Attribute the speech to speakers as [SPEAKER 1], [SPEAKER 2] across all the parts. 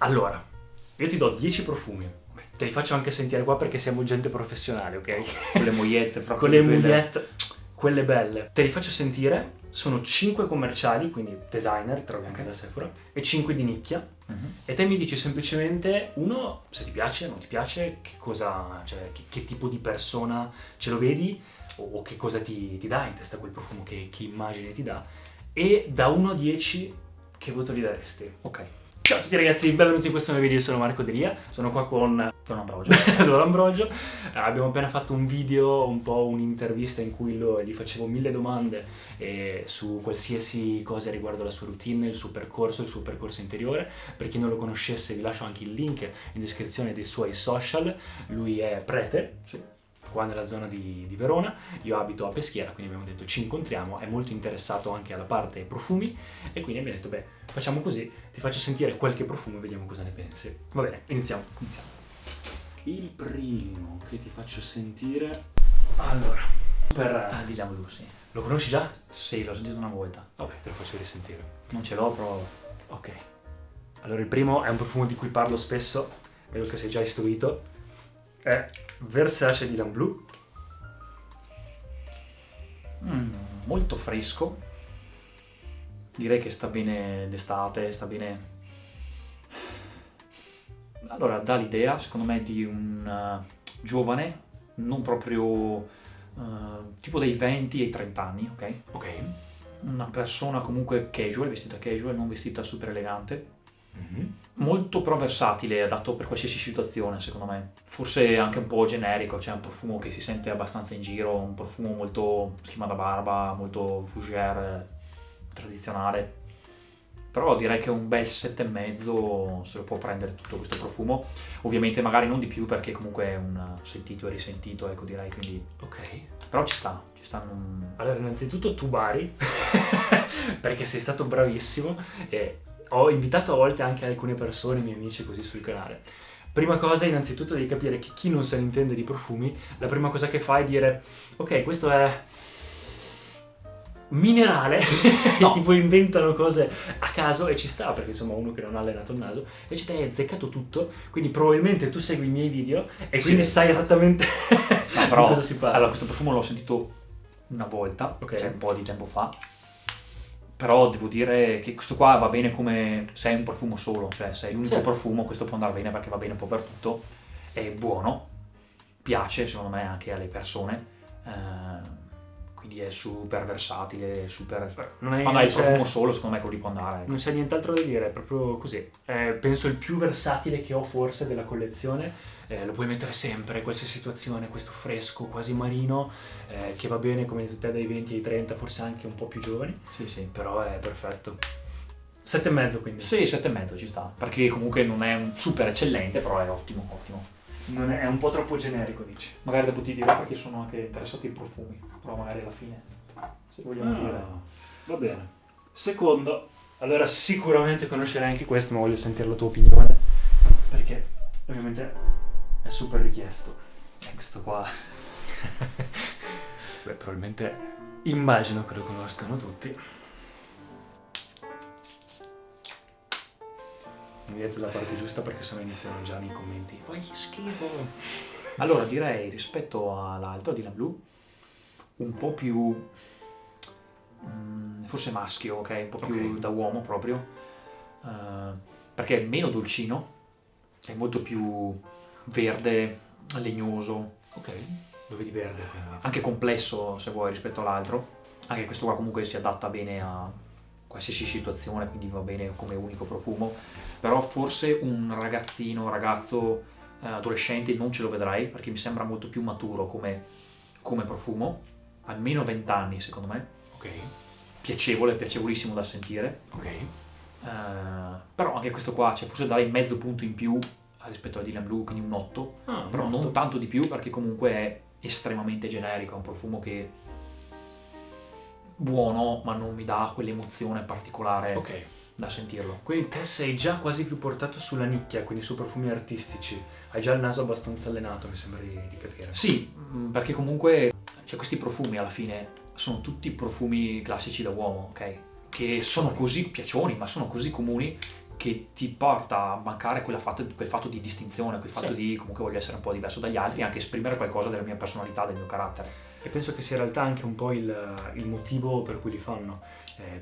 [SPEAKER 1] Allora, io ti do 10 profumi. Te li faccio anche sentire qua perché siamo gente professionale, ok?
[SPEAKER 2] Con le mogliette proprio.
[SPEAKER 1] Con le mogliette, quelle belle. Te li faccio sentire, sono 5 commerciali, quindi designer, trovi anche da Sephora, e 5 di nicchia. E te mi dici semplicemente, uno, se ti piace, non ti piace, che cosa, cioè, che tipo di persona ce lo vedi, o che cosa ti dà in testa quel profumo, che immagine ti dà, e da 1 a 10 che voto gli daresti?
[SPEAKER 2] Ok.
[SPEAKER 1] Ciao a tutti ragazzi, benvenuti in questo nuovo video, sono Marco Delia, sono qua con
[SPEAKER 2] Don Ambrogio.
[SPEAKER 1] Don Ambrogio. Abbiamo appena fatto un video, un po' un'intervista in cui gli facevo 1000 domande su qualsiasi cosa riguardo la sua routine, il suo percorso interiore. Per chi non lo conoscesse vi lascio anche il link in descrizione dei suoi social. Lui è prete, qua nella zona di Verona, io abito a Peschiera, quindi abbiamo detto ci incontriamo, è molto interessato anche alla parte profumi e quindi abbiamo detto beh, facciamo così, ti faccio sentire qualche profumo e vediamo cosa ne pensi. Va bene, iniziamo. Il primo che ti faccio sentire, allora,
[SPEAKER 2] Diciamo lui, sì.
[SPEAKER 1] lo conosci già?
[SPEAKER 2] Sì, l'ho sentito una volta.
[SPEAKER 1] Vabbè, te lo faccio risentire.
[SPEAKER 2] Non ce l'ho, però...
[SPEAKER 1] Ok, allora il primo è un profumo di cui parlo spesso, vedo che sei già istruito, è Versace Dylan Blue.
[SPEAKER 2] Molto fresco. Direi che sta bene d'estate, sta bene... Allora, dà l'idea, secondo me, di un giovane, non proprio tipo dai 20 ai 30 anni, ok?
[SPEAKER 1] Ok.
[SPEAKER 2] Una persona comunque casual, vestita casual, non vestita super elegante.
[SPEAKER 1] Mm-hmm.
[SPEAKER 2] Molto però versatile, adatto per qualsiasi situazione, secondo me. Forse anche un po' generico, c'è un profumo che si sente abbastanza in giro, un profumo molto schiuma da barba, molto fougère, tradizionale. Però direi che un bel 7,5 se lo può prendere tutto questo profumo. Ovviamente magari non di più perché comunque è un sentito e risentito, ecco, direi, quindi...
[SPEAKER 1] Ok.
[SPEAKER 2] Però ci stanno...
[SPEAKER 1] Allora, innanzitutto tu bari, perché sei stato bravissimo e ho invitato a volte anche alcune persone, i miei amici, così sul canale. Prima cosa, innanzitutto devi capire che chi non se ne intende di profumi, la prima cosa che fa è dire ok, questo è minerale,
[SPEAKER 2] No.
[SPEAKER 1] e tipo inventano cose a caso e ci sta, perché insomma uno che non ha allenato il naso, invece te hai azzeccato tutto, quindi probabilmente tu segui i miei video e
[SPEAKER 2] Sì,
[SPEAKER 1] quindi sai esattamente
[SPEAKER 2] No, però,
[SPEAKER 1] di cosa si parla.
[SPEAKER 2] allora, questo profumo l'ho sentito una volta,
[SPEAKER 1] Ok.
[SPEAKER 2] cioè un po' di tempo fa, però devo dire che questo qua va bene come se è un profumo solo, cioè se è l'unico
[SPEAKER 1] Sì.
[SPEAKER 2] profumo questo può andare bene perché va bene un po' per tutto, è buono, piace secondo me anche alle persone, quindi è super versatile, super...
[SPEAKER 1] Non hai,
[SPEAKER 2] Quando hai il
[SPEAKER 1] cioè,
[SPEAKER 2] profumo solo secondo me quello lì può andare.
[SPEAKER 1] non c'è nient'altro da dire, è proprio così. Penso il più versatile che ho forse della collezione. Lo puoi mettere sempre, in qualsiasi situazione, questo fresco, quasi marino, che va bene come hai detto te dai 20 ai 30, forse anche un po' più giovani,
[SPEAKER 2] Sì, sì.
[SPEAKER 1] però è perfetto. 7,5 quindi.
[SPEAKER 2] Sì, 7,5 ci sta, perché comunque non è un super eccellente, però è ottimo, ottimo.
[SPEAKER 1] Non è un po' troppo generico, dici.
[SPEAKER 2] Magari dopo ti dirò perché sono anche interessati ai profumi, però magari alla fine, se vogliamo dire.
[SPEAKER 1] Va bene. Secondo, allora sicuramente conoscerai anche questo, ma voglio sentire la tua opinione, perché ovviamente è super richiesto.
[SPEAKER 2] Questo qua.
[SPEAKER 1] Beh, probabilmente immagino che lo conoscano tutti. Mi dite la parte giusta perché sennò iniziano già nei commenti. Fai schifo.
[SPEAKER 2] Allora direi rispetto all'altro, Dylan Blue, un po' più forse maschio, ok? Un po' più
[SPEAKER 1] Ok.
[SPEAKER 2] da uomo proprio, perché è meno dolcino, è molto più verde, legnoso,
[SPEAKER 1] Ok, lo vedi verde quindi.
[SPEAKER 2] anche complesso se vuoi rispetto all'altro. Anche questo qua comunque si adatta bene a qualsiasi situazione, quindi va bene come unico profumo. Però forse un ragazzo, adolescente non ce lo vedrai, perché mi sembra molto più maturo come profumo, almeno 20 anni secondo me,
[SPEAKER 1] Ok,
[SPEAKER 2] piacevolissimo da sentire.
[SPEAKER 1] ok.
[SPEAKER 2] Però anche questo qua, cioè forse darei mezzo punto in più rispetto a Dylan Blue, quindi un 8, però
[SPEAKER 1] molto.
[SPEAKER 2] non tanto di più perché comunque è estremamente generico, è un profumo che buono ma non mi dà quell'emozione particolare
[SPEAKER 1] Ok,
[SPEAKER 2] da sentirlo.
[SPEAKER 1] quindi te sei già quasi più portato sulla nicchia, quindi su profumi artistici. Hai già il naso abbastanza allenato, mi sembra di capire.
[SPEAKER 2] Sì, perché comunque cioè, questi profumi alla fine sono tutti profumi classici da uomo, ok? Che sono così piacioni, ma sono così comuni che ti porta a mancare quel fatto di distinzione, quel fatto
[SPEAKER 1] Sì.
[SPEAKER 2] di comunque voglio essere un po' diverso dagli altri, anche esprimere qualcosa della mia personalità, del mio carattere.
[SPEAKER 1] E penso che sia in realtà anche un po' il motivo per cui li fanno.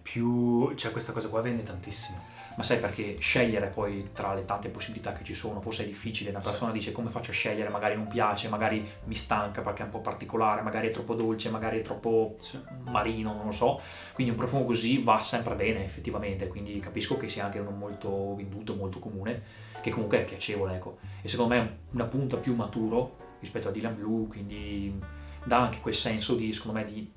[SPEAKER 1] Più, cioè questa cosa qua vende tantissimo.
[SPEAKER 2] Ma sai, perché scegliere poi tra le tante possibilità che ci sono forse è difficile. Una persona dice come faccio a scegliere, magari non piace, magari mi stanca perché è un po' particolare, magari è troppo dolce, magari è troppo marino, non lo so. Quindi un profumo così va sempre bene effettivamente, quindi capisco che sia anche uno molto venduto, molto comune, che comunque è piacevole, ecco. E secondo me è una punta più maturo rispetto a Dylan Blue, quindi dà anche quel senso di, secondo me, di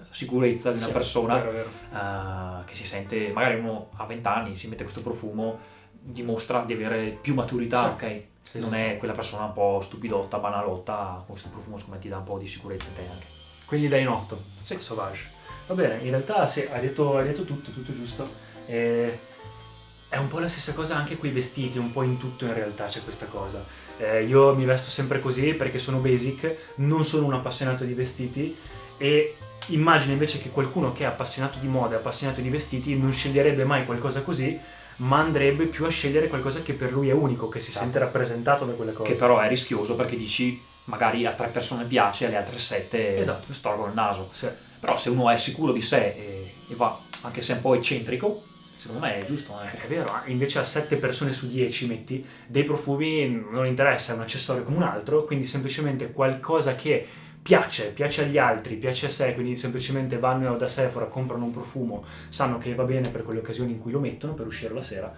[SPEAKER 2] sicurezza di una persona,
[SPEAKER 1] vero.
[SPEAKER 2] che si sente, magari uno a 20 anni si mette questo profumo, dimostra di avere più maturità,
[SPEAKER 1] Sì.
[SPEAKER 2] ok?
[SPEAKER 1] Sì,
[SPEAKER 2] Non
[SPEAKER 1] sì,
[SPEAKER 2] è
[SPEAKER 1] sì.
[SPEAKER 2] quella persona un po' stupidotta, banalotta, questo profumo secondo me ti dà un po' di sicurezza in te anche.
[SPEAKER 1] Quindi dai un 8. Sì. Sauvage. Va bene, in realtà sì, hai detto tutto giusto. È un po' la stessa cosa anche coi vestiti, un po' in tutto in realtà c'è questa cosa. Io mi vesto sempre così perché sono basic, non sono un appassionato di vestiti e immagino invece che qualcuno che è appassionato di moda, appassionato di vestiti, non sceglierebbe mai qualcosa così, ma andrebbe più a scegliere qualcosa che per lui è unico, che si sente rappresentato da quelle cose.
[SPEAKER 2] Che però è rischioso perché dici magari a 3 persone piace, alle altre 7
[SPEAKER 1] Esatto.
[SPEAKER 2] storgono il naso.
[SPEAKER 1] Sì.
[SPEAKER 2] Però se uno è sicuro di sé e va, anche se è un po' eccentrico, secondo me è giusto.
[SPEAKER 1] È vero, invece a 7 persone su 10 metti dei profumi, non interessa, è un accessorio come un altro, quindi semplicemente qualcosa che piace agli altri, piace a sé, quindi semplicemente vanno da Sephora, comprano un profumo, sanno che va bene per quelle occasioni in cui lo mettono per uscire la sera,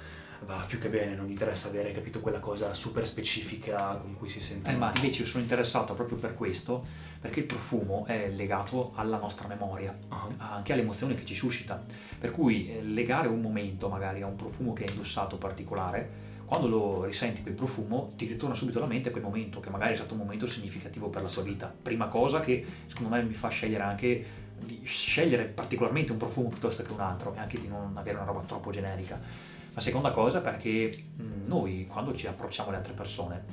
[SPEAKER 1] va più che bene, non gli interessa avere, capito, quella cosa super specifica con cui si sente.
[SPEAKER 2] Ma invece io sono interessato proprio per questo, perché il profumo è legato alla nostra memoria, anche alle emozioni che ci suscita. Per cui legare un momento magari a un profumo che è indossato particolare, quando lo risenti quel profumo ti ritorna subito alla mente quel momento, che magari è stato un momento significativo per la tua vita. Prima cosa che secondo me mi fa scegliere anche di scegliere particolarmente un profumo piuttosto che un altro e anche di non avere una roba troppo generica. La seconda cosa perché noi quando ci approcciamo alle altre persone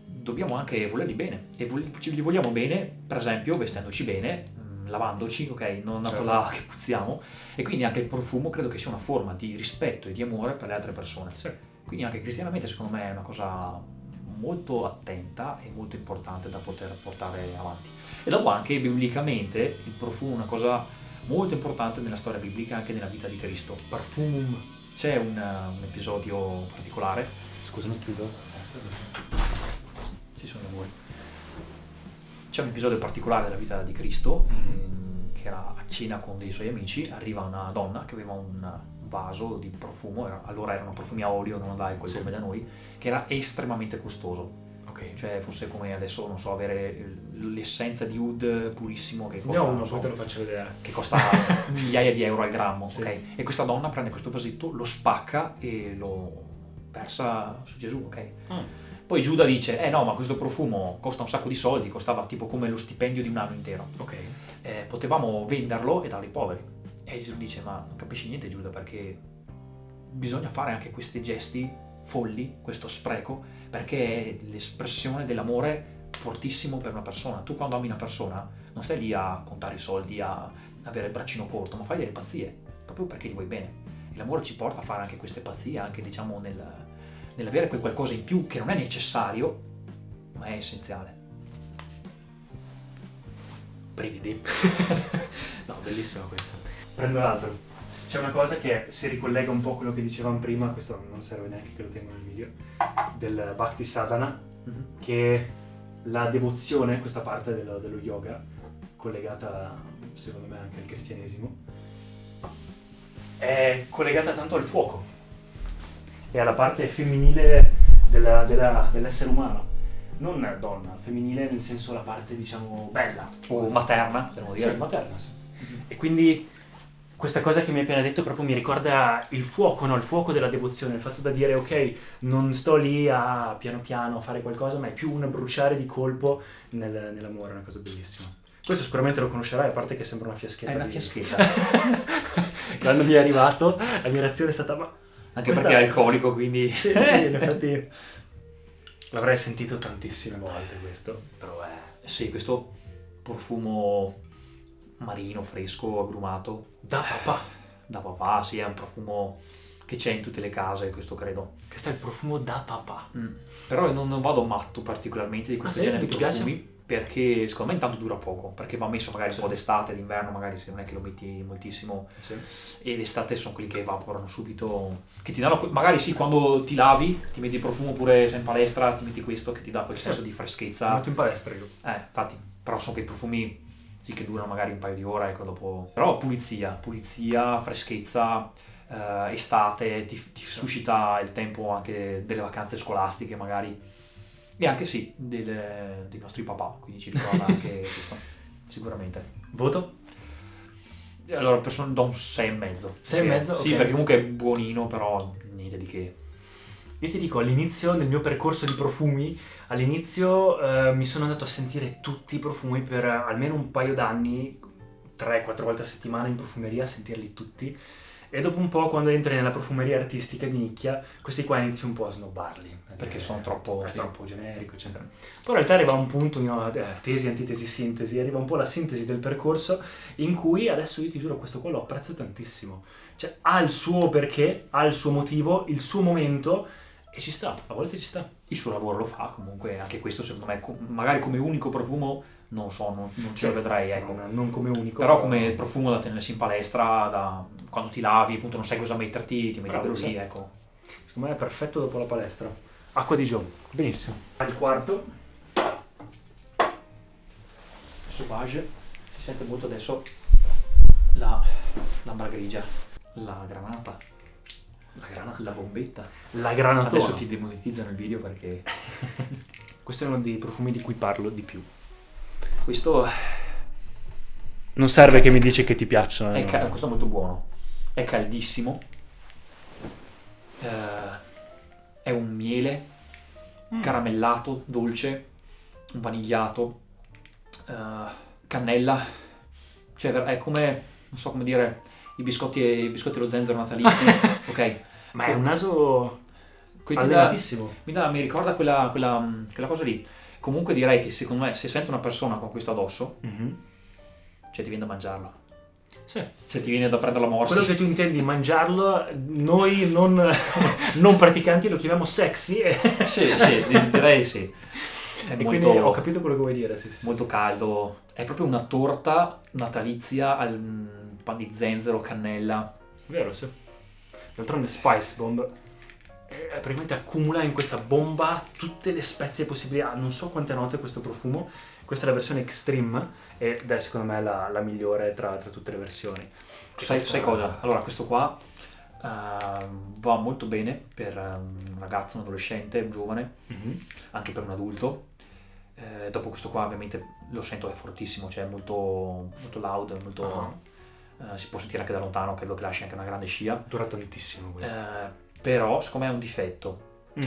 [SPEAKER 2] dobbiamo anche volerli bene e li vogliamo bene, per esempio vestendoci bene, lavandoci, ok? Non andato là che puzziamo, e quindi anche il profumo credo che sia una forma di rispetto e di amore per le altre persone. Quindi anche cristianamente secondo me è una cosa molto attenta e molto importante da poter portare avanti. E dopo anche biblicamente il profumo è una cosa molto importante nella storia biblica, anche nella vita di Cristo.
[SPEAKER 1] Parfumum.
[SPEAKER 2] C'è un episodio particolare.
[SPEAKER 1] Scusa, non chiudo.
[SPEAKER 2] Ci sono lavori. C'è un episodio particolare della vita di Cristo, che era a cena con dei suoi amici, arriva una donna che aveva un vaso di profumo, allora erano profumi a olio, non l'alcol come da noi, che era estremamente costoso.
[SPEAKER 1] Ok.
[SPEAKER 2] Cioè fosse come adesso, non so, avere l'essenza di oud purissimo che
[SPEAKER 1] Ne
[SPEAKER 2] costa,
[SPEAKER 1] ho uno,
[SPEAKER 2] non so,
[SPEAKER 1] poi te lo faccio vedere.
[SPEAKER 2] che costa migliaia di euro al grammo,
[SPEAKER 1] Sì.
[SPEAKER 2] ok? E questa donna prende questo vasetto, lo spacca e lo versa su Gesù, ok? Poi Giuda dice, no, ma questo profumo costa un sacco di soldi, costava tipo come lo stipendio di un anno intero.
[SPEAKER 1] Ok.
[SPEAKER 2] Potevamo venderlo e darlo ai poveri. E Gesù dice, ma non capisci niente Giuda, perché bisogna fare anche questi gesti folli, questo spreco, perché è l'espressione dell'amore fortissimo per una persona. Tu quando ami una persona non stai lì a contare i soldi, a avere il braccino corto, ma fai delle pazzie, proprio perché gli vuoi bene. E l'amore ci porta a fare anche queste pazzie, anche diciamo nell'avere quel qualcosa in più che non è necessario, ma è essenziale.
[SPEAKER 1] Brividi. No, bellissimo questo. Prendo l'altro. C'è una cosa che si ricollega un po' a quello che dicevamo prima, questo non serve neanche che lo tengo nel video, del Bhakti Sadhana, che la devozione, questa parte dello yoga, collegata secondo me anche al cristianesimo, è collegata tanto al fuoco e alla parte femminile dell'essere umano. Non donna, femminile nel senso la parte diciamo bella.
[SPEAKER 2] O materna, devo dire.
[SPEAKER 1] Sì, materna, sì. E quindi questa cosa che mi hai appena detto proprio mi ricorda il fuoco, no? Il fuoco della devozione, il fatto da dire ok, non sto lì a piano piano a fare qualcosa, ma è più un bruciare di colpo nell'amore, è una cosa bellissima. Questo sicuramente lo conoscerai, a parte che sembra una fiaschetta.
[SPEAKER 2] È una fiaschetta.
[SPEAKER 1] Quando mi è arrivato, la mia reazione è stata
[SPEAKER 2] Anche perché è alcolico, quindi...
[SPEAKER 1] Sì, in effetti l'avrei sentito tantissime volte questo, però
[SPEAKER 2] Sì, questo profumo marino, fresco, agrumato.
[SPEAKER 1] da papà.
[SPEAKER 2] Da papà, sì, è un profumo che c'è in tutte le case, questo credo.
[SPEAKER 1] Questo è il profumo da papà.
[SPEAKER 2] Però io non vado matto particolarmente di questo genere di
[SPEAKER 1] Ti
[SPEAKER 2] profumi,
[SPEAKER 1] piace?
[SPEAKER 2] perché secondo me intanto dura poco, perché va messo magari
[SPEAKER 1] Sì.
[SPEAKER 2] un po' d'estate, d'inverno, magari se non è che lo metti moltissimo,
[SPEAKER 1] Sì.
[SPEAKER 2] e d'estate sono quelli che evaporano subito, che ti danno, magari sì, quando ti lavi, ti metti il profumo, pure se in palestra ti metti questo che ti dà quel senso di
[SPEAKER 1] Lo
[SPEAKER 2] freschezza.
[SPEAKER 1] metto in palestra io.
[SPEAKER 2] Infatti, però sono quei profumi sì che durano magari un paio di ore, ecco, dopo. Però pulizia, freschezza, estate, ti suscita il tempo anche delle vacanze scolastiche magari. E anche sì, dei nostri papà, quindi ci ricorda anche questo, sicuramente.
[SPEAKER 1] Voto?
[SPEAKER 2] E allora do un 6,5.
[SPEAKER 1] 6,5?
[SPEAKER 2] Sì,
[SPEAKER 1] ok.
[SPEAKER 2] perché comunque è buonino, però niente di che.
[SPEAKER 1] Io ti dico, all'inizio del mio percorso di profumi, all'inizio mi sono andato a sentire tutti i profumi per almeno un paio d'anni, 3-4 volte a settimana in profumeria, a sentirli tutti. E dopo un po', quando entri nella profumeria artistica di nicchia, questi qua inizi un po' a snobbarli.
[SPEAKER 2] Perché sono troppo...
[SPEAKER 1] È troppo generico, eccetera. Poi in realtà arriva un punto, tesi, antitesi, sintesi, arriva un po' la sintesi del percorso in cui adesso io ti giuro questo qua lo apprezzo tantissimo. Cioè ha il suo perché, ha il suo motivo, il suo momento e ci sta, a volte ci sta.
[SPEAKER 2] Il suo lavoro lo fa comunque, anche questo secondo me, magari come unico profumo, non so, non ce lo vedrei, ecco.
[SPEAKER 1] Non come unico.
[SPEAKER 2] Però come profumo da tenersi in palestra, quando ti lavi, appunto non sai cosa metterti, ti metti
[SPEAKER 1] Bravo,
[SPEAKER 2] quello
[SPEAKER 1] sì.
[SPEAKER 2] lì, ecco.
[SPEAKER 1] Secondo me è perfetto dopo la palestra. Acqua di Gio, benissimo. Il quarto.
[SPEAKER 2] Sauvage, si sente molto adesso l'ambra grigia, la granata, la bombetta.
[SPEAKER 1] La granatona.
[SPEAKER 2] Adesso ti demonetizzano il video perché
[SPEAKER 1] Questo è uno dei profumi di cui parlo di più.
[SPEAKER 2] questo
[SPEAKER 1] Non serve che mi dici che ti piacciono.
[SPEAKER 2] questo è molto buono, è caldissimo, è un miele caramellato, dolce, un vanigliato, cannella, cioè è come, non so come dire, i biscotti allo zenzero natalizi, ok?
[SPEAKER 1] Ma è un naso
[SPEAKER 2] Quindi
[SPEAKER 1] allenatissimo.
[SPEAKER 2] mi ricorda quella cosa lì. Comunque direi che secondo me se sento una persona con questo addosso, cioè ti viene da mangiarlo.
[SPEAKER 1] Sì.
[SPEAKER 2] Se ti viene da prendere la morsa.
[SPEAKER 1] Quello che tu intendi mangiarlo, noi non praticanti lo chiamiamo sexy.
[SPEAKER 2] Sì, direi sì. È
[SPEAKER 1] E
[SPEAKER 2] molto,
[SPEAKER 1] quindi ho capito quello che vuoi dire. Sì.
[SPEAKER 2] molto caldo. È proprio una torta natalizia al pan di zenzero, cannella.
[SPEAKER 1] Vero, sì. D'altronde Spice Bomb praticamente accumula in questa bomba tutte le spezie possibili. Non so quante note questo profumo. Questa è la versione Extreme ed è secondo me la migliore tra tutte le versioni.
[SPEAKER 2] Sai cosa? Allora, questo qua va molto bene per un ragazzo, un adolescente, un giovane, anche per un adulto. Dopo questo qua ovviamente lo sento, è fortissimo, cioè è molto, molto loud, molto, si può sentire anche da lontano, credo che lasci anche una grande scia.
[SPEAKER 1] Dura tantissimo questo.
[SPEAKER 2] Però secondo me è un difetto,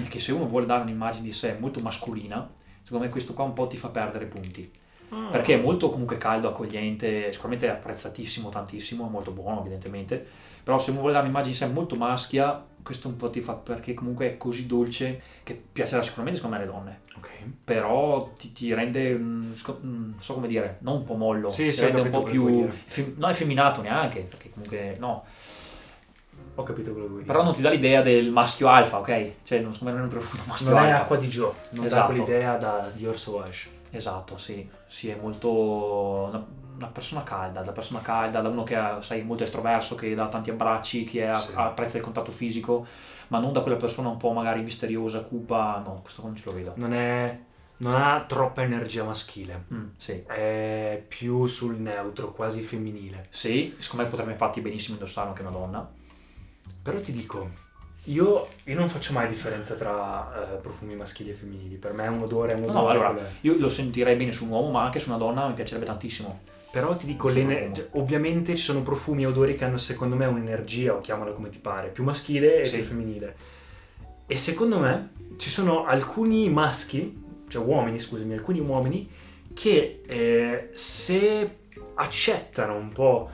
[SPEAKER 2] che se uno vuole dare un'immagine di sé molto mascolina, secondo me questo qua un po' ti fa perdere punti. Perché è molto comunque caldo, accogliente, sicuramente è apprezzatissimo, tantissimo, è molto buono evidentemente, però se uno vuole dare un'immagine di sé molto maschia, questo un po' ti fa, perché comunque è così dolce che piacerà sicuramente secondo me alle donne,
[SPEAKER 1] Ok.
[SPEAKER 2] però ti rende, non so come dire, non un po' mollo,
[SPEAKER 1] Sì,
[SPEAKER 2] ti
[SPEAKER 1] sì, ho
[SPEAKER 2] rende un
[SPEAKER 1] capito
[SPEAKER 2] po'
[SPEAKER 1] quello che vuoi
[SPEAKER 2] più,
[SPEAKER 1] dire.
[SPEAKER 2] no effeminato neanche, perché comunque no,
[SPEAKER 1] Ho capito quello che vuoi dire.
[SPEAKER 2] però non ti dà l'idea del maschio alfa, ok? Cioè non secondo me non è un profumo maschio
[SPEAKER 1] Non è
[SPEAKER 2] alfa.
[SPEAKER 1] acqua di Gio, non dà
[SPEAKER 2] Esatto.
[SPEAKER 1] quell'idea da Dior Sauvage.
[SPEAKER 2] Esatto, sì, è molto una persona calda, da uno che è, sai, molto estroverso, che dà tanti abbracci, che
[SPEAKER 1] Sì.
[SPEAKER 2] apprezza il contatto fisico, ma non da quella persona un po' magari misteriosa, cupa, no, questo non ce lo vedo.
[SPEAKER 1] Non ha troppa energia maschile,
[SPEAKER 2] Sì.
[SPEAKER 1] è più sul neutro, quasi femminile.
[SPEAKER 2] Sì, secondo me potrebbe infatti benissimo indossare anche una donna.
[SPEAKER 1] Però ti dico, io non faccio mai differenza tra profumi maschili e femminili, per me è un odore,
[SPEAKER 2] No, allora, io lo sentirei bene su un uomo, ma anche su una donna mi piacerebbe tantissimo.
[SPEAKER 1] Però ti dico, ovviamente ci sono profumi e odori che hanno secondo me un'energia, o chiamala come ti pare, più maschile e
[SPEAKER 2] Sì.
[SPEAKER 1] più femminile. E secondo me ci sono alcuni maschi, cioè uomini, scusami, alcuni uomini che se accettano un po',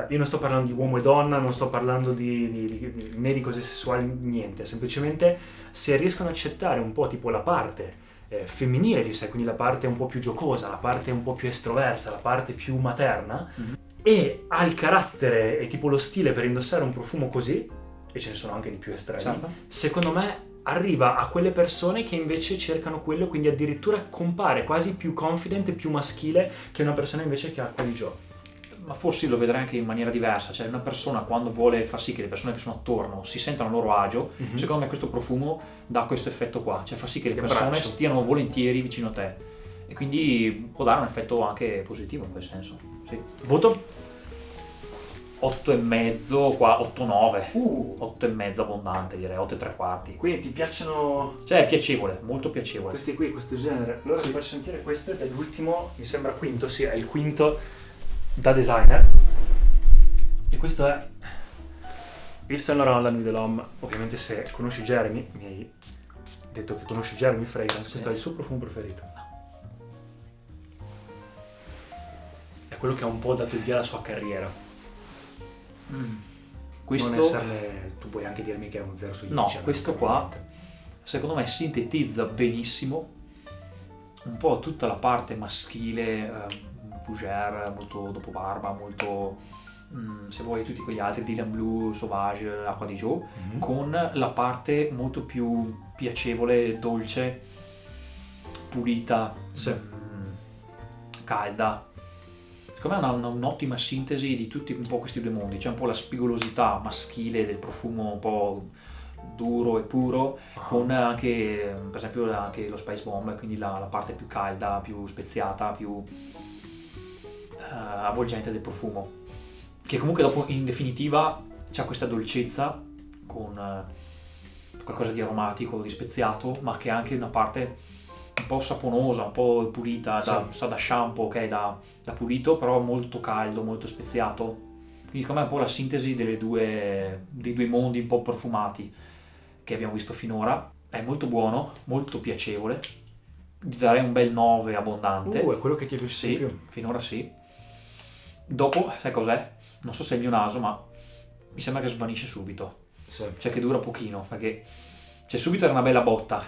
[SPEAKER 1] io non sto parlando di uomo e donna, non sto parlando né di cose sessuali, niente, semplicemente se riescono ad accettare un po' tipo la parte femminile di sé, quindi la parte un po' più giocosa, la parte un po' più estroversa, la parte più materna, e ha il carattere e tipo lo stile per indossare un profumo così, e ce ne sono anche di più estremi,
[SPEAKER 2] Certo.
[SPEAKER 1] secondo me arriva a quelle persone che invece cercano quello, quindi addirittura compare quasi più confident e più maschile che una persona invece che ha acqua di Gio.
[SPEAKER 2] Ma forse lo vedrei anche in maniera diversa, cioè una persona quando vuole far sì che le persone che sono attorno si sentano a loro agio, secondo me questo profumo dà questo effetto qua, cioè fa sì che le persone
[SPEAKER 1] braccio.
[SPEAKER 2] stiano volentieri vicino a te e quindi può dare un effetto anche positivo in quel senso. Sì.
[SPEAKER 1] Voto?
[SPEAKER 2] 8,5, qua 8,9. 8,5 abbondante direi, 8,75.
[SPEAKER 1] Quindi ti piacciono
[SPEAKER 2] Cioè è piacevole, molto piacevole.
[SPEAKER 1] questi qui, questo genere? Allora ti faccio sentire questo ed è l'ultimo, mi sembra quinto, sì, è il quinto da designer. E questo è Yves Saint Laurent La Nuit de l'Homme. Ovviamente se conosci Jeremy, mi hai detto che conosci Jeremy Fragrance, questo è il suo profumo preferito. È quello che ha un po' dato il via alla sua carriera.
[SPEAKER 2] Questo,
[SPEAKER 1] Non esserne, tu puoi anche dirmi che è un 0 su 10.
[SPEAKER 2] no,
[SPEAKER 1] a me
[SPEAKER 2] questo
[SPEAKER 1] non
[SPEAKER 2] qua
[SPEAKER 1] cambia niente.
[SPEAKER 2] secondo me sintetizza benissimo un po' tutta la parte maschile, fougère, molto dopo barba, molto se vuoi tutti quegli altri, Dylan Blue, Sauvage, Acqua di Gio, con la parte molto più piacevole, dolce, pulita,
[SPEAKER 1] Sì.
[SPEAKER 2] calda. Secondo me è un'ottima sintesi di tutti un po' questi due mondi. C'è un po' la spigolosità maschile del profumo un po' duro e puro, con anche, per esempio, anche lo Spice Bomb, quindi la parte più calda, più speziata, più avvolgente del profumo. Che comunque dopo, in definitiva, c'ha questa dolcezza con qualcosa di aromatico, di speziato, ma che ha anche una parte un po' saponosa, un po' pulita, sa da shampoo, ok, da pulito, però molto caldo, molto speziato. Quindi secondo me è un po' la sintesi dei due mondi un po' profumati che abbiamo visto finora. È molto buono, molto piacevole. Gli darei un bel 9 abbondante.
[SPEAKER 1] È quello che ti è piaciuto di più.
[SPEAKER 2] Finora sì. Dopo, sai cos'è? Non so se è il mio naso, ma mi sembra che svanisce subito.
[SPEAKER 1] Sì.
[SPEAKER 2] Cioè che dura pochino, perché subito era una bella botta.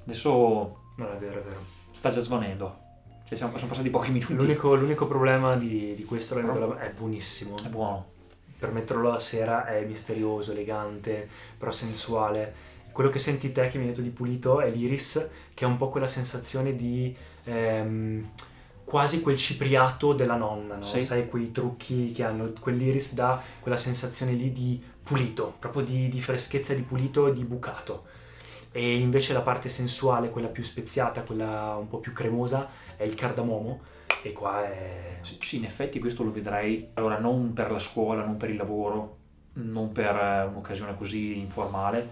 [SPEAKER 2] Adesso
[SPEAKER 1] Non è vero, è vero.
[SPEAKER 2] sta già svanendo. Cioè sono passati pochi minuti.
[SPEAKER 1] L'unico problema di questo è buonissimo.
[SPEAKER 2] È buono.
[SPEAKER 1] Per metterlo la sera è misterioso, elegante, però sensuale. Quello che senti te, che mi hai detto di pulito, è l'iris, che è un po' quella sensazione di quasi quel cipriato della nonna, no?
[SPEAKER 2] Sì.
[SPEAKER 1] Sai, quei trucchi che hanno, quell'iris dà quella sensazione lì di pulito, proprio di freschezza, di pulito, di bucato. E invece la parte sensuale, quella più speziata, quella un po' più cremosa, è il cardamomo. E qua è...
[SPEAKER 2] Sì, in effetti questo lo vedrei, allora non per la scuola, non per il lavoro, non per un'occasione così informale,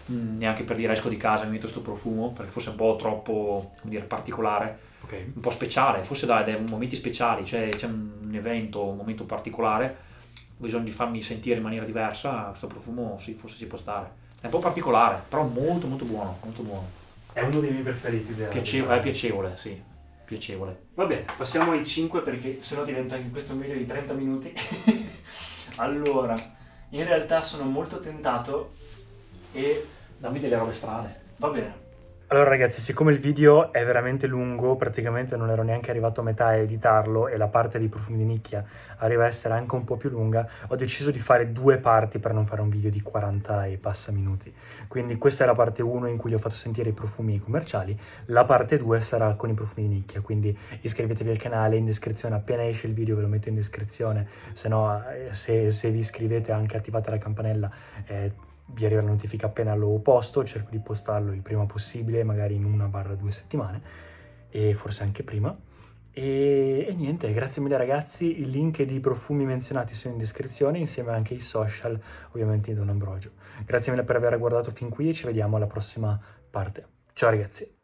[SPEAKER 2] neanche per dire esco di casa e mi metto sto profumo, perché forse è un po' troppo, come dire, particolare,
[SPEAKER 1] Okay.
[SPEAKER 2] un po' speciale, forse dai momenti speciali, c'è un evento, un momento particolare, ho bisogno di farmi sentire in maniera diversa, questo profumo sì, forse ci può stare. È un po' particolare, però molto molto buono, molto buono.
[SPEAKER 1] È uno dei miei preferiti.
[SPEAKER 2] È piacevole, sì, piacevole.
[SPEAKER 1] Va bene, passiamo ai 5 perché sennò diventa anche questo un video di 30 minuti. Allora, in realtà sono molto tentato e...
[SPEAKER 2] Dammi delle robe strane.
[SPEAKER 1] Va bene. Allora ragazzi, siccome il video è veramente lungo, praticamente non ero neanche arrivato a metà a editarlo e la parte dei profumi di nicchia arriva a essere anche un po' più lunga, ho deciso di fare 2 parti per non fare un video di 40 e passa minuti. Quindi questa è la parte 1 in cui vi ho fatto sentire i profumi commerciali, la parte 2 sarà con i profumi di nicchia, quindi iscrivetevi al canale, in descrizione appena esce il video ve lo metto in descrizione, se no se vi iscrivete anche attivate la campanella vi arriva la notifica appena lo posto, cerco di postarlo il prima possibile, magari in 1-2 settimane, e forse anche prima. E niente, grazie mille ragazzi, il link dei profumi menzionati sono in descrizione, insieme anche ai social, ovviamente di Don Ambrogio. Grazie mille per aver guardato fin qui e ci vediamo alla prossima parte. Ciao ragazzi!